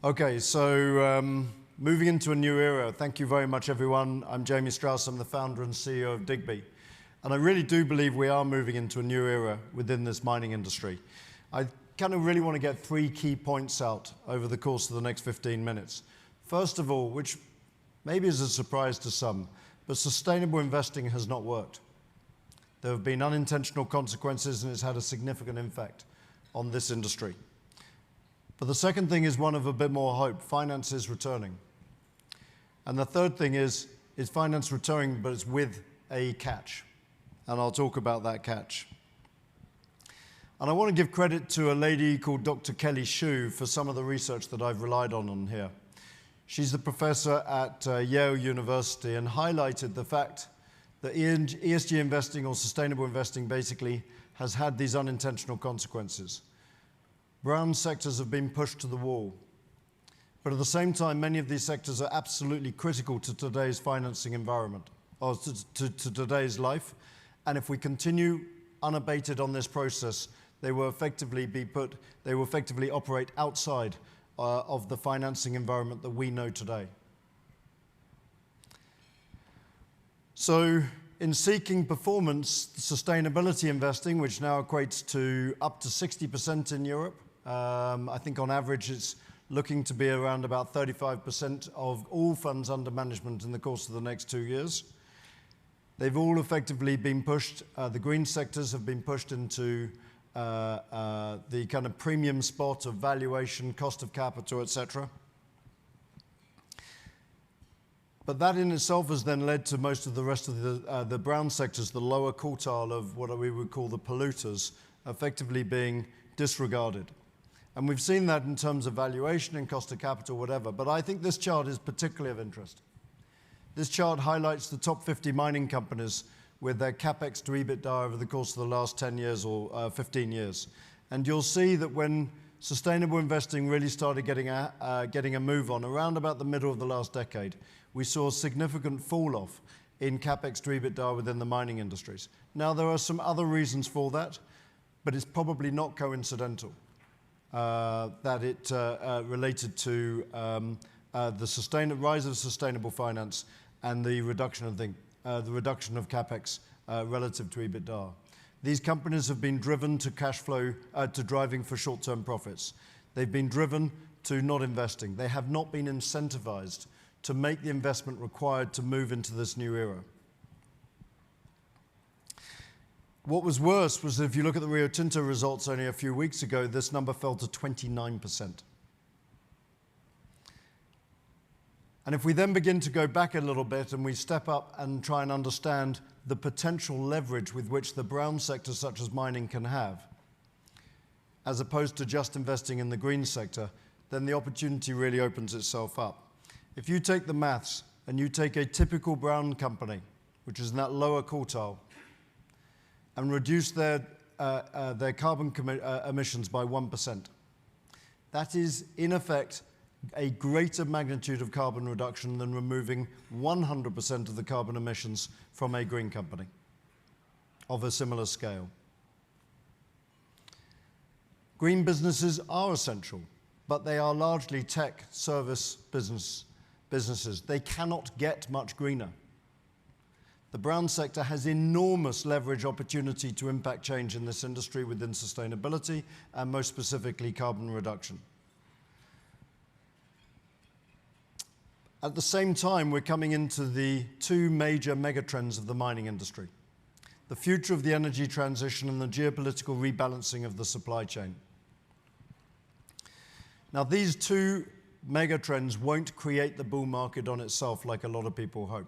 Okay, so moving into a new era. Thank you very much, everyone. I'm Jamie Strauss. I'm the founder and CEO of Digbee. And I really do believe we are moving into a new era within this mining industry. I kind of really want to get three key points out over the course of the next 15 minutes. First of all, which maybe is a surprise to some, but sustainable investing has not worked. There have been unintentional consequences, and it's had a significant impact on this industry. But the second thing is one of a bit more hope. Finance is returning. And the third thing is finance returning, but it's with a catch. And I'll talk about that catch. And I want to give credit to a lady called Dr. Kelly Shue for some of the research that I've relied on here. She's the professor at Yale University and highlighted the fact that ESG investing or sustainable investing basically has had these unintentional consequences. Brown sectors have been pushed to the wall. But at the same time, many of these sectors are absolutely critical to today's financing environment, or to today's life. And if we continue unabated on this process, they will effectively operate outside of the financing environment that we know today. So in seeking performance, sustainability investing, which now equates to up to 60% in Europe, I think on average it's looking to be around about 35% of all funds under management in the course of the next 2 years. They've all effectively been pushed, the green sectors have been pushed into the kind of premium spot of valuation, cost of capital, etc. But that in itself has then led to most of the rest of the brown sectors, the lower quartile of what we would call the polluters, effectively being disregarded. And we've seen that in terms of valuation and cost of capital, whatever. But I think this chart is particularly of interest. This chart highlights the top 50 mining companies with their capex to EBITDA over the course of the last 10 years or 15 years. And you'll see that when sustainable investing really started getting a move on around about the middle of the last decade, we saw a significant fall off in capex to EBITDA within the mining industries. Now, there are some other reasons for that, but it's probably not coincidental that it related to the rise of sustainable finance and the reduction of capex relative to EBITDA. These companies have been driven to cash flow, to driving for short-term profits. They've been driven to not investing. They have not been incentivized to make the investment required to move into this new era. What was worse was if you look at the Rio Tinto results only a few weeks ago, this number fell to 29%. And if we then begin to go back a little bit and we step up and try and understand the potential leverage with which the brown sectors such as mining can have, as opposed to just investing in the green sector, then the opportunity really opens itself up. If you take the maths and you take a typical brown company, which is in that lower quartile, and reduce their carbon emissions by 1%, that is, in effect, a greater magnitude of carbon reduction than removing 100% of the carbon emissions from a green company of a similar scale. Green businesses are essential, but they are largely tech service businesses. They cannot get much greener. The brown sector has enormous leverage opportunity to impact change in this industry within sustainability and most specifically carbon reduction. At the same time, we're coming into the two major megatrends of the mining industry: the future of the energy transition and the geopolitical rebalancing of the supply chain. Now, these two megatrends won't create the bull market on itself like a lot of people hope.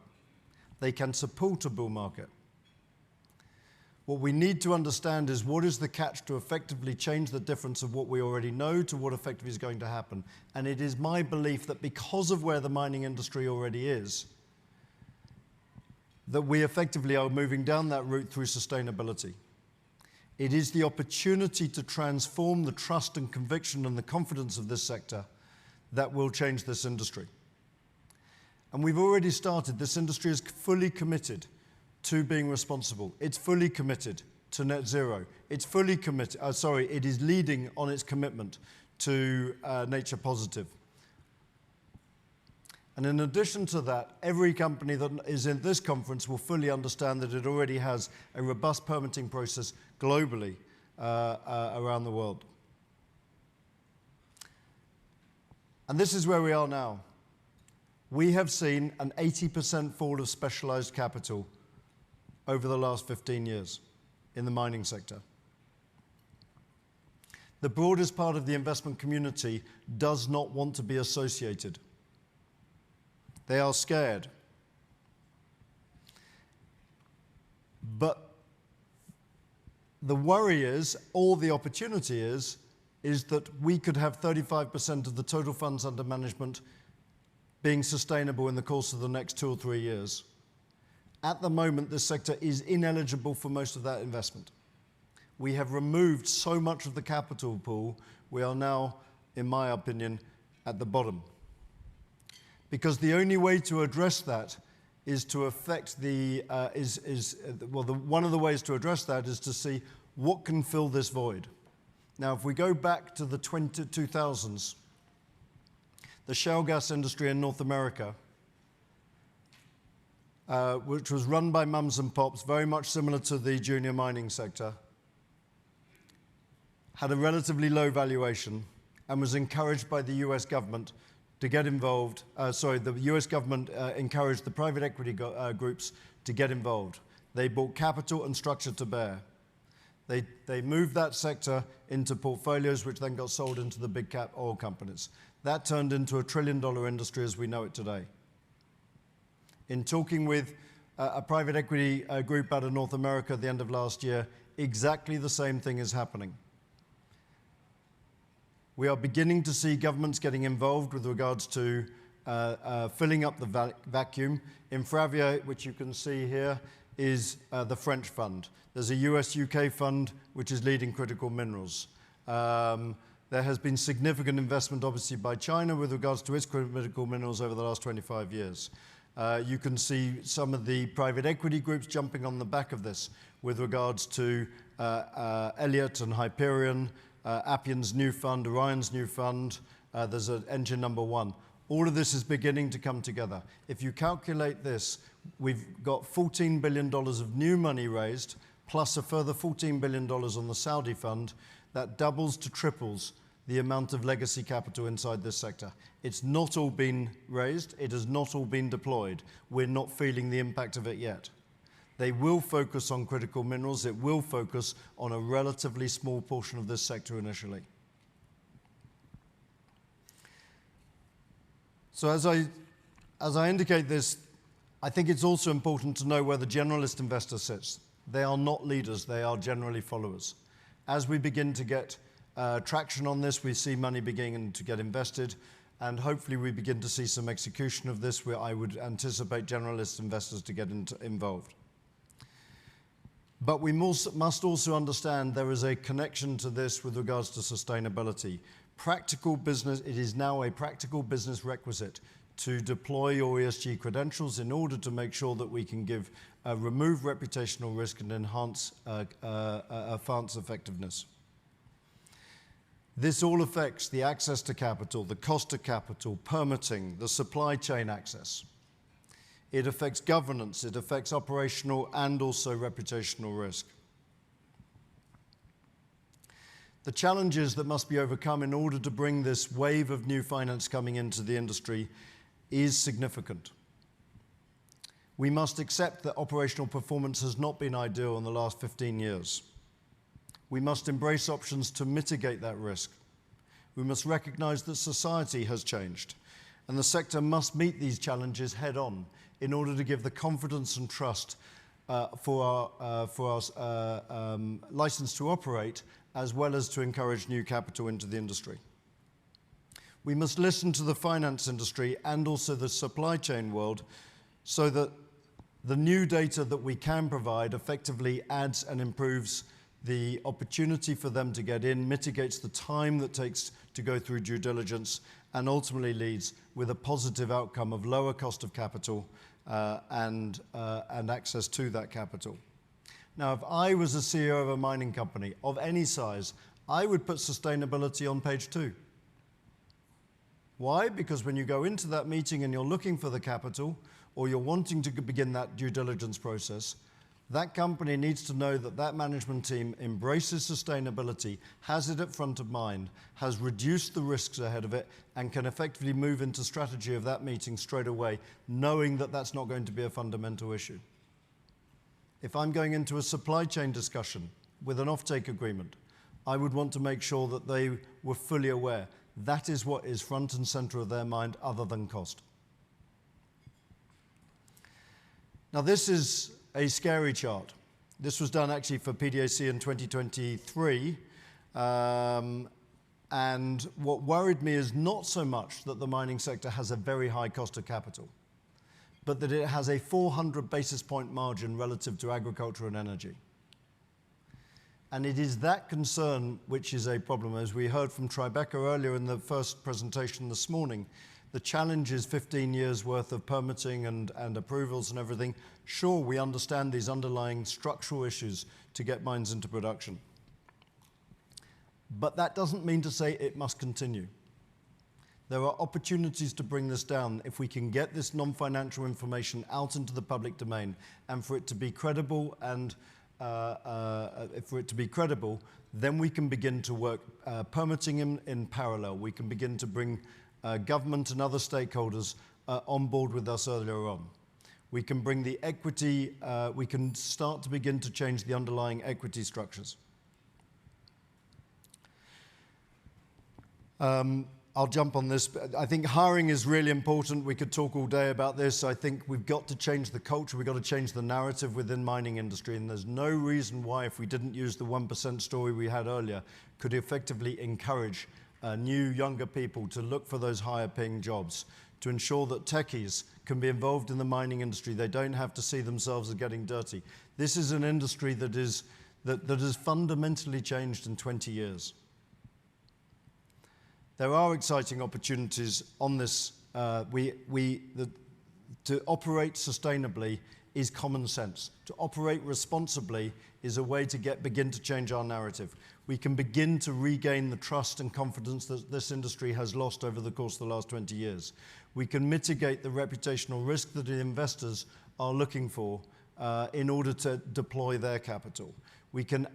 They can support a bull market. What we need to understand is what is the catch to effectively change the difference of what we already know to what effectively is going to happen. And it is my belief that because of where the mining industry already is, that we effectively are moving down that route through sustainability. It is the opportunity to transform the trust and conviction and the confidence of this sector that will change this industry. And we've already started. This industry is fully committed to being responsible. It's fully committed to net zero. It's fully committed, it is leading on its commitment to nature positive. And in addition to that, every company that is in this conference will fully understand that it already has a robust permitting process globally around the world. And this is where we are now. We have seen an 80% fall of specialized capital over the last 15 years in the mining sector. The broadest part of the investment community does not want to be associated. They are scared. But the worry is, or the opportunity is that we could have 35% of the total funds under management being sustainable in the course of the next 2 or 3 years. At the moment, this sector is ineligible for most of that investment. We have removed so much of the capital pool, we are now, in my opinion, at the bottom. Because the only way to address that is to affect the, one of the ways to address that is to see what can fill this void. Now, if we go back to the 2000s, the shale gas industry in North America, which was run by mums and pops, very much similar to the junior mining sector, had a relatively low valuation and was encouraged by the US government to get involved. The US government encouraged the private equity groups to get involved. They brought capital and structure to bear. They moved that sector into portfolios which then got sold into the big cap oil companies. That turned into a $1 trillion industry as we know it today. In talking with a private equity group out of North America at the end of last year, exactly the same thing is happening. We are beginning to see governments getting involved with regards to filling up the vacuum. Infravia, which you can see here, is the French fund. There's a US-UK fund which is leading critical minerals. There has been significant investment, obviously, by China with regards to its critical minerals over the last 25 years. You can see some of the private equity groups jumping on the back of this with regards to Elliott and Hyperion, Appian's new fund, Orion's new fund, there's an engine number 1. All of this is beginning to come together. If you calculate this, we've got $14 billion of new money raised, plus a further $14 billion on the Saudi fund. That doubles to triples the amount of legacy capital inside this sector. It's not all been raised, it has not all been deployed. We're not feeling the impact of it yet. They will focus on critical minerals, it will focus on a relatively small portion of this sector initially. So as I indicate this, I think it's also important to know where the generalist investor sits. They are not leaders, they are generally followers. As we begin to get traction on this, we see money beginning to get invested, and hopefully we begin to see some execution of this where I would anticipate generalist investors to get involved. But we must also understand there is a connection to this with regards to sustainability. Practical business, it is now a practical business requisite to deploy your ESG credentials in order to make sure that we can remove reputational risk and enhance effectiveness. This all affects the access to capital, the cost of capital, permitting, the supply chain access. It affects governance, it affects operational and also reputational risk. The challenges that must be overcome in order to bring this wave of new finance coming into the industry is significant. We must accept that operational performance has not been ideal in the last 15 years. We must embrace options to mitigate that risk. We must recognize that society has changed, and the sector must meet these challenges head on in order to give the confidence and trust for our license to operate, as well as to encourage new capital into the industry. We must listen to the finance industry and also the supply chain world so that the new data that we can provide effectively adds and improves the opportunity for them to get in, mitigates the time that takes to go through due diligence, and ultimately leads with a positive outcome of lower cost of capital and access to that capital. Now, if I was a CEO of a mining company of any size, I would put sustainability on page 2. Why? Because when you go into that meeting and you're looking for the capital, or you're wanting to begin that due diligence process, that company needs to know that that management team embraces sustainability, has it at front of mind, has reduced the risks ahead of it, and can effectively move into strategy of that meeting straight away, knowing that that's not going to be a fundamental issue. If I'm going into a supply chain discussion with an offtake agreement, I would want to make sure that they were fully aware. That is what is front and center of their mind other than cost. Now this is a scary chart. This was done actually for PDAC in 2023. And what worried me is not so much that the mining sector has a very high cost of capital, but that it has a 400 basis point margin relative to agriculture and energy. And it is that concern which is a problem. As we heard from Tribeca earlier in the first presentation this morning, the challenge is 15 years worth of permitting and approvals and everything. Sure, we understand these underlying structural issues to get mines into production. But that doesn't mean to say it must continue. There are opportunities to bring this down if we can get this non-financial information out into the public domain, and for it to be credible and then we can begin to work permitting in parallel. We can begin to bring government and other stakeholders on board with us earlier on. We can bring the equity, we can start to begin to change the underlying equity structures. I'll jump on this. I think hiring is really important. We could talk all day about this. I think we've got to change the culture. We've got to change the narrative within mining industry. And there's no reason why, if we didn't use the 1% story we had earlier, could effectively encourage new, younger people to look for those higher paying jobs, to ensure that techies can be involved in the mining industry. They don't have to see themselves as getting dirty. This is an industry that has fundamentally changed in 20 years. There are exciting opportunities on this. To operate sustainably is common sense. To operate responsibly is a way to begin to change our narrative. We can begin to regain the trust and confidence that this industry has lost over the course of the last 20 years. We can mitigate the reputational risk that the investors are looking for in order to deploy their capital. We can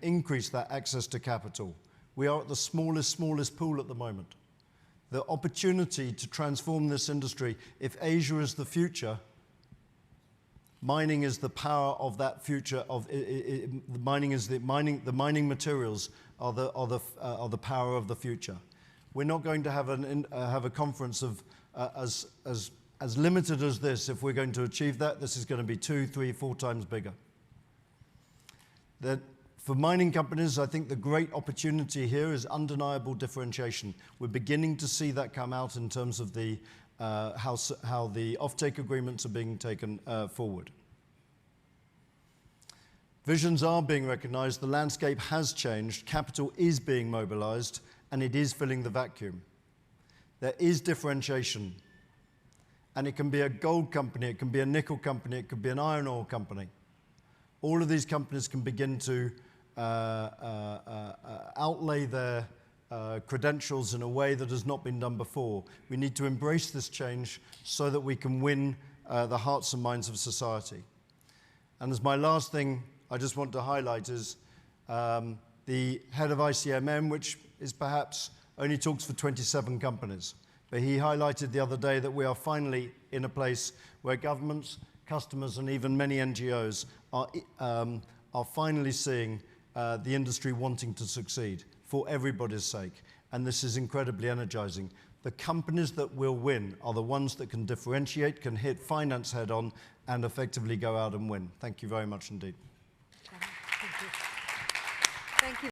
increase that access to capital. We are at the smallest pool at the moment. The opportunity to transform this industry, if Asia is the future, mining is the power of that future. The mining materials are the power of the future. We're not going to have a conference of as limited as this. If we're going to achieve that, this is going to be 2, 3, 4 times bigger. For mining companies, I think the great opportunity here is undeniable differentiation. We're beginning to see that come out in terms of the how the offtake agreements are being taken forward. Visions are being recognized, the landscape has changed, capital is being mobilized, and it is filling the vacuum. There is differentiation, and it can be a gold company, it can be a nickel company, it could be an iron ore company. All of these companies can begin to outlay their credentials in a way that has not been done before. We need to embrace this change so that we can win the hearts and minds of society. And as my last thing I just want to highlight is the head of ICMM, which is perhaps only talks for 27 companies. But he highlighted the other day that we are finally in a place where governments, customers, and even many NGOs are finally seeing the industry wanting to succeed for everybody's sake. And this is incredibly energizing. The companies that will win are the ones that can differentiate, can hit finance head on, and effectively go out and win. Thank you very much indeed.